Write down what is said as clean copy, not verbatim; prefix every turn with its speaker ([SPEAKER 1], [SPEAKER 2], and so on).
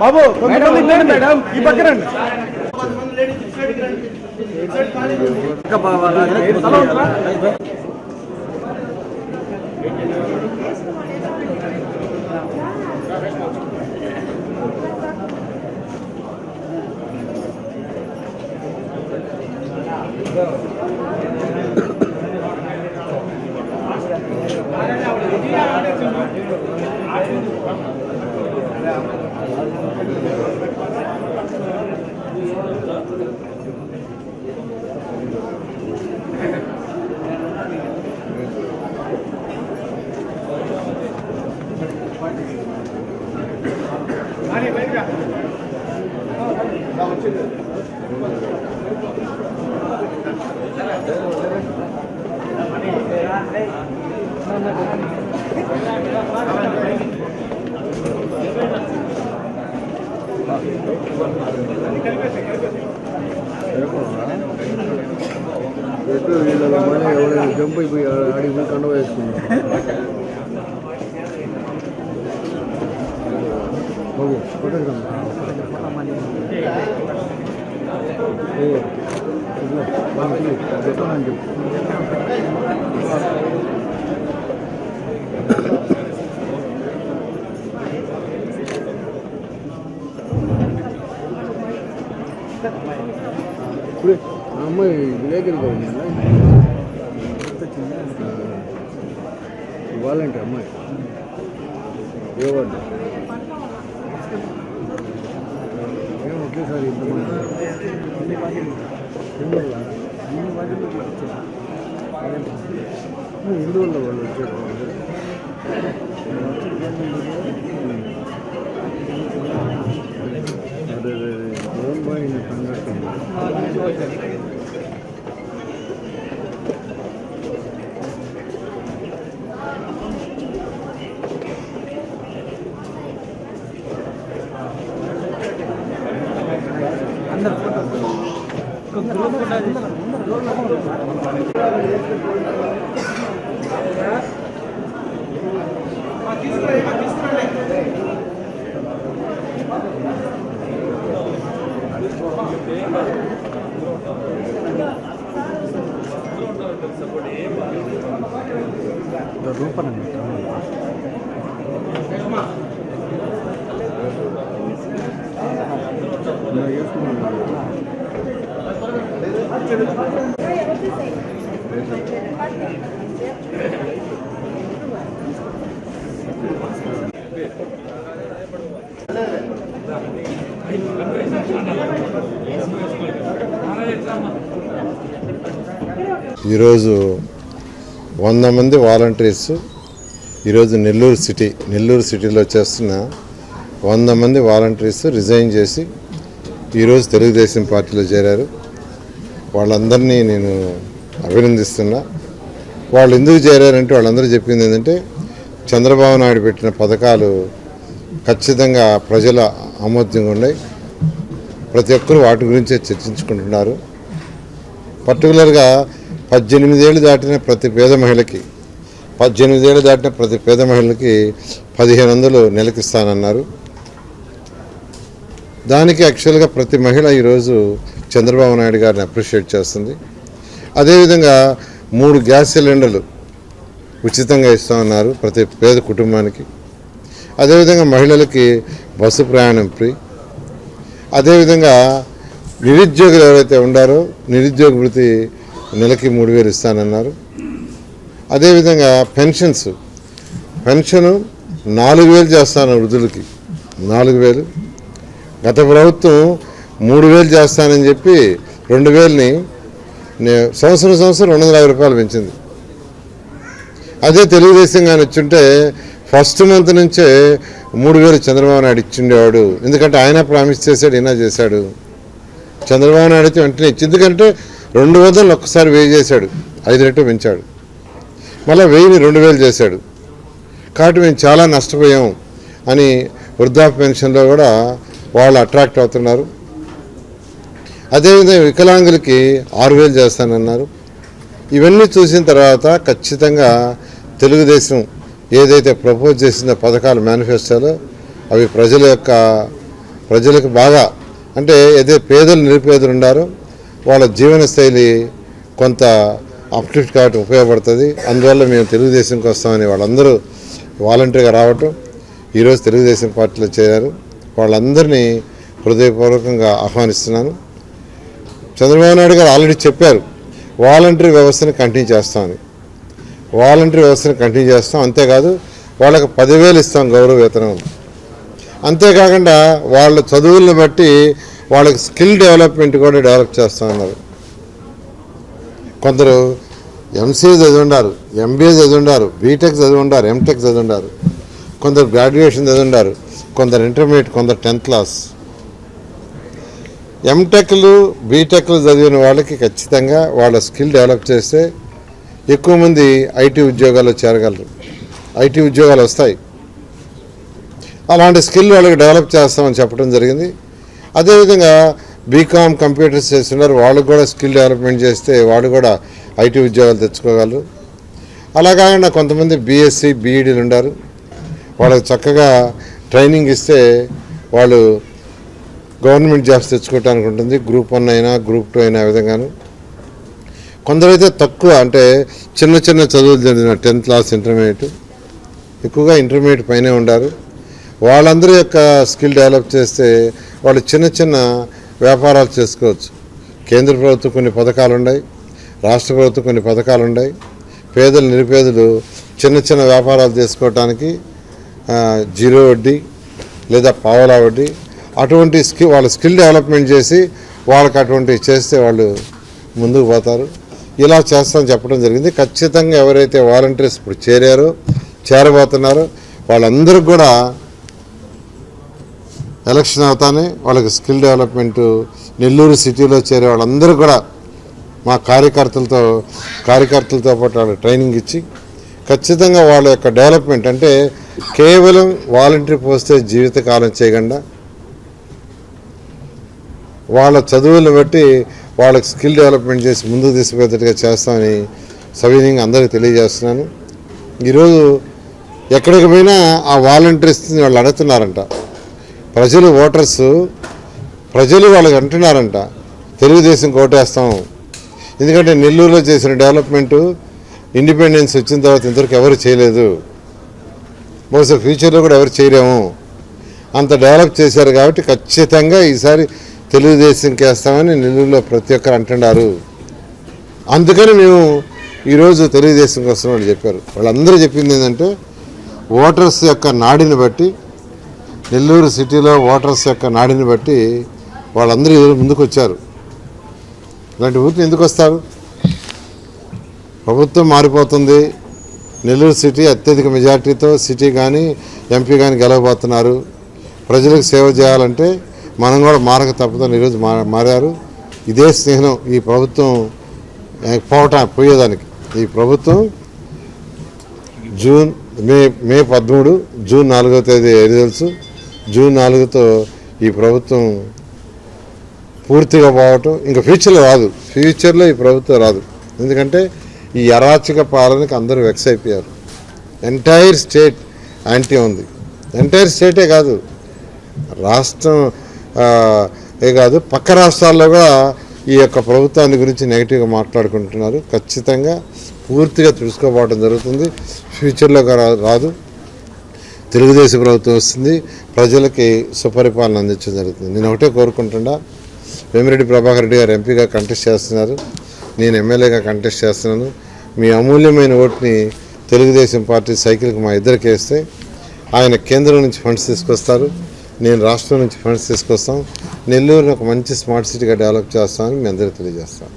[SPEAKER 1] బాబు madam ఈ పక్కనండి jump అయిపోయి ఆడికి కండ వేసుకున్నాం ఇప్పుడు అమ్మాయి విలేకరిగా ఉందా వాలంటీ అమ్మాయి ఏ వార్డు ఏం ఒకేసారి ఇంతమంది ఎందువల్ల వాళ్ళు వచ్చారు అదే మోహన్ భాయ్ సంఘటన
[SPEAKER 2] ఈరోజు 100 మంది వాలంటీర్స్ ఈరోజు నెల్లూరు సిటీలో చేస్తున్న 100 మంది వాలంటీర్స్ రిజైన్ చేసి ఈరోజు తెలుగుదేశం పార్టీలో చేరారు. వాళ్ళందరినీ నేను అభినందిస్తున్నా. వాళ్ళు ఎందుకు చేరారంటే వాళ్ళందరూ చెప్పింది ఏంటంటే చంద్రబాబు నాయుడు పెట్టిన పథకాలు ఖచ్చితంగా ప్రజల ఆమోద్యంగా ఉన్నాయి. ప్రతి ఒక్కరూ వాటి గురించే చర్చించుకుంటున్నారు. పర్టికులర్గా 18 ఏళ్ళు దాటిన ప్రతి పేద మహిళకి 1500 నెలకి ఇస్తానన్నారు. దానికి యాక్చువల్గా ప్రతి మహిళ ఈరోజు చంద్రబాబు నాయుడు గారిని అప్రిషియేట్ చేస్తుంది. అదేవిధంగా 3 గ్యాస్ సిలిండర్లు ఉచితంగా ఇస్తామన్నారు ప్రతి పేద కుటుంబానికి. అదేవిధంగా మహిళలకి బస్సు ప్రయాణం ఫ్రీ. అదేవిధంగా నిరుద్యోగులు ఎవరైతే ఉండారో నిరుద్యోగ వృత్తి నెలకి 3000 ఇస్తానన్నారు. అదేవిధంగా పెన్షను 4000 చేస్తాను వృద్ధులకి 4000. గత ప్రభుత్వం 3000 చేస్తానని చెప్పి 2000ని సంవత్సరం 250 రూపాయలు పెంచింది. అదే తెలుగుదేశం కానీ వచ్చుంటే ఫస్ట్ మంత్ నుంచే 3000 చంద్రబాబు నాయుడు ఇచ్చిండేవాడు. ఎందుకంటే ఆయన ప్రామిస్ చేశాడు, ఈయన చేశాడు. చంద్రబాబు నాయుడు అయితే వెంటనే ఇచ్చి, ఎందుకంటే 200 ఒక్కసారి 1000 చేశాడు, 5 రెట్లు పెంచాడు. మళ్ళీ 1000ని 2000 చేశాడు. కాబట్టి మేము చాలా నష్టపోయాం అని వృద్ధాప్య పెన్షన్లో కూడా వాళ్ళు అట్రాక్ట్ అవుతున్నారు. అదేవిధంగా వికలాంగులకి 6000 చేస్తానన్నారు. ఇవన్నీ చూసిన తర్వాత ఖచ్చితంగా తెలుగుదేశం ఏదైతే ప్రపోజ్ చేసిన పథకాలు మేనిఫెస్టోలో అవి ప్రజలకు బాగా అంటే ఏదైతే పేదలు నిరుపేదలు ఉన్నారో వాళ్ళ జీవన శైలి కొంత అప్లిఫ్ట్ కావటం ఉపయోగపడుతుంది. అందువల్ల మేము తెలుగుదేశంకి వస్తామని వాళ్ళందరూ వాలంటరీగా రావటం ఈరోజు తెలుగుదేశం పార్టీలో చేరారు. వాళ్ళందరినీ హృదయపూర్వకంగా ఆహ్వానిస్తున్నాను. చంద్రబాబు నాయుడు గారు ఆల్రెడీ చెప్పారు వాలంటరీ వ్యవస్థని కంటిన్యూ చేస్తామని. వాలంటరీ వ్యవస్థని కంటిన్యూ చేస్తాం. అంతేకాదు వాళ్ళకి 10,000 ఇస్తాం గౌరవ వేతనం. అంతేకాకుండా వాళ్ళ చదువులను బట్టి వాళ్ళకి స్కిల్ డెవలప్మెంట్ కూడా డెవలప్ చేస్తామన్నారు. కొందరు ఎంసీఏ చదివి ఉండారు, ఎంబీఏ చదివి ఉండారు, బీటెక్ చదివి ఉండారు, ఎంటెక్ చదివి ఉండారు, కొందరు గ్రాడ్యుయేషన్ చదివి ఉండారు, కొందరు ఇంటర్మీడియట్, కొందరు 10th క్లాస్. ఎంటెక్లు బీటెక్లు చదివిన వాళ్ళకి ఖచ్చితంగా వాళ్ళ స్కిల్ డెవలప్ చేస్తే ఎక్కువ మంది ఐటీ ఉద్యోగాల్లో చేరగలరు, ఐటీ ఉద్యోగాలు వస్తాయి. అలాంటి స్కిల్ వాళ్ళకి డెవలప్ చేస్తామని చెప్పడం జరిగింది. అదేవిధంగా బీకామ్ కంప్యూటర్స్ చేస్తున్నారు, వాళ్ళకు కూడా స్కిల్ డెవలప్మెంట్ చేస్తే వాళ్ళు కూడా ఐటీ ఉద్యోగాలు తెచ్చుకోగలరు. అలా కాకుండా కొంతమంది బీఎస్సీ బీఈడీలు ఉన్నారు, వాళ్ళకి చక్కగా ట్రైనింగ్ ఇస్తే వాళ్ళు గవర్నమెంట్ జాబ్స్ తెచ్చుకోవడానికి ఉంటుంది. గ్రూప్ 1 అయినా గ్రూప్ 2 అయినా విధంగాను. కొందరైతే తక్కువ అంటే చిన్న చిన్న చదువులు చదివిన 10th క్లాస్ ఇంటర్మీడియట్, ఎక్కువగా ఇంటర్మీడియట్ పైనే ఉండారు. వాళ్ళందరి యొక్క స్కిల్ డెవలప్ చేస్తే వాళ్ళు చిన్న చిన్న వ్యాపారాలు చేసుకోవచ్చు. కేంద్ర ప్రభుత్వం కొన్ని పథకాలు ఉన్నాయి, రాష్ట్ర ప్రభుత్వం కొన్ని పథకాలు ఉన్నాయి. పేదలు నిరుపేదలు చిన్న చిన్న వ్యాపారాలు చేసుకోవటానికి 0 వడ్డీ లేదా పావలా వడ్డీ అటువంటి వాళ్ళ స్కిల్ డెవలప్మెంట్ చేసి వాళ్ళకి అటువంటివి చేస్తే వాళ్ళు ముందుకు పోతారు. ఇలా చేస్తామని చెప్పడం జరిగింది. ఖచ్చితంగా ఎవరైతే వాలంటీర్స్ ఇప్పుడు చేరబోతున్నారో వాళ్ళందరికీ కూడా ఎలక్షన్ అవుతానే వాళ్ళకి స్కిల్ డెవలప్మెంట్ నెల్లూరు సిటీలో చేరే వాళ్ళందరూ కూడా మా కార్యకర్తలతో పాటు వాళ్ళకి ట్రైనింగ్ ఇచ్చి ఖచ్చితంగా వాళ్ళ యొక్క డెవలప్మెంట్ అంటే కేవలం వాలంటరీ పోస్తే జీవితకాలం చేయకుండా వాళ్ళ చదువులను బట్టి వాళ్ళకి స్కిల్ డెవలప్మెంట్ చేసి ముందుకు తీసుకుపోయేటట్టుగా చేస్తామని సవినీయంగా అందరికీ తెలియజేస్తున్నాను. ఈరోజు ఎక్కడికి పోయినా ఆ వాలంటీర్స్ని వాళ్ళు అడుగుతున్నారంట. ప్రజలు వాళ్ళకి అంటున్నారంట తెలుగుదేశం ఓటేస్తాం. ఎందుకంటే నెల్లూరులో చేసిన డెవలప్మెంటు ఇండిపెండెన్స్ వచ్చిన తర్వాత ఇంతవరకు ఎవరు చేయలేదు, బహుశా ఫ్యూచర్లో కూడా ఎవరు చేయలేము. అంత డెవలప్ చేశారు కాబట్టి ఖచ్చితంగా ఈసారి తెలుగుదేశంకి వేస్తామని నెల్లూరులో ప్రతి ఒక్కరు అంటున్నారు. అందుకని మేము ఈరోజు తెలుగుదేశంకి వస్తున్నాం వాళ్ళు చెప్పారు. వాళ్ళందరూ చెప్పింది ఏంటంటే ఓటర్స్ యొక్క నాడిని బట్టి నెల్లూరు సిటీలో ఓటర్స్ యొక్క నాడిని బట్టి వాళ్ళందరూ ఈరోజు ముందుకు వచ్చారు. ఇలాంటి ఊరికి ఎందుకు వస్తారు? ప్రభుత్వం మారిపోతుంది, నెల్లూరు సిటీ అత్యధిక మెజార్టీతో సిటీ కానీ ఎంపీ కానీ గెలవబోతున్నారు. ప్రజలకు సేవ చేయాలంటే మనం కూడా మారక తప్పదని ఈరోజు మారారు. ఇదే స్నేహం ఈ ప్రభుత్వం పోయేదానికి. ఈ ప్రభుత్వం మే 13 జూన్ 4వ తేదీ రిజల్ట్స్, జూన్ 4తో ఈ ప్రభుత్వం పూర్తిగా పోవటం ఇంకా ఫ్యూచర్లో ఈ ప్రభుత్వం రాదు. ఎందుకంటే ఈ అరాచక పాలనకి అందరూ వెక్స్ అయిపోయారు. ఎంటైర్ స్టేట్ యాంటీ ఉంది. ఎంటైర్ స్టేటే కాదు, రాష్ట్రం కాదు పక్క రాష్ట్రాల్లో కూడా ఈ యొక్క ప్రభుత్వాన్ని గురించి నెగిటివ్గా మాట్లాడుకుంటున్నారు. ఖచ్చితంగా పూర్తిగా తెలుసుకోపోవడం జరుగుతుంది. ఫ్యూచర్లో రాదు, తెలుగుదేశం ప్రభుత్వం వస్తుంది, ప్రజలకి సుపరిపాలన అందించడం జరుగుతుంది. నేను ఒకటే కోరుకుంటున్నా, వేమిరెడ్డి ప్రభాకర్ రెడ్డి గారు ఎంపీగా కంటెస్ట్ చేస్తున్నారు, నేను ఎమ్మెల్యేగా కంటెస్ట్ చేస్తున్నాను. మీ అమూల్యమైన ఓటుని తెలుగుదేశం పార్టీ సైకిల్కి మా ఇద్దరికి వేస్తే ఆయన కేంద్రం నుంచి ఫండ్స్ తీసుకొస్తారు, నేను రాష్ట్రం నుంచి ఫండ్స్ తీసుకొస్తాం. నెల్లూరుని ఒక మంచి స్మార్ట్ సిటీగా డెవలప్ చేస్తామని మీ అందరికీ తెలియజేస్తాను.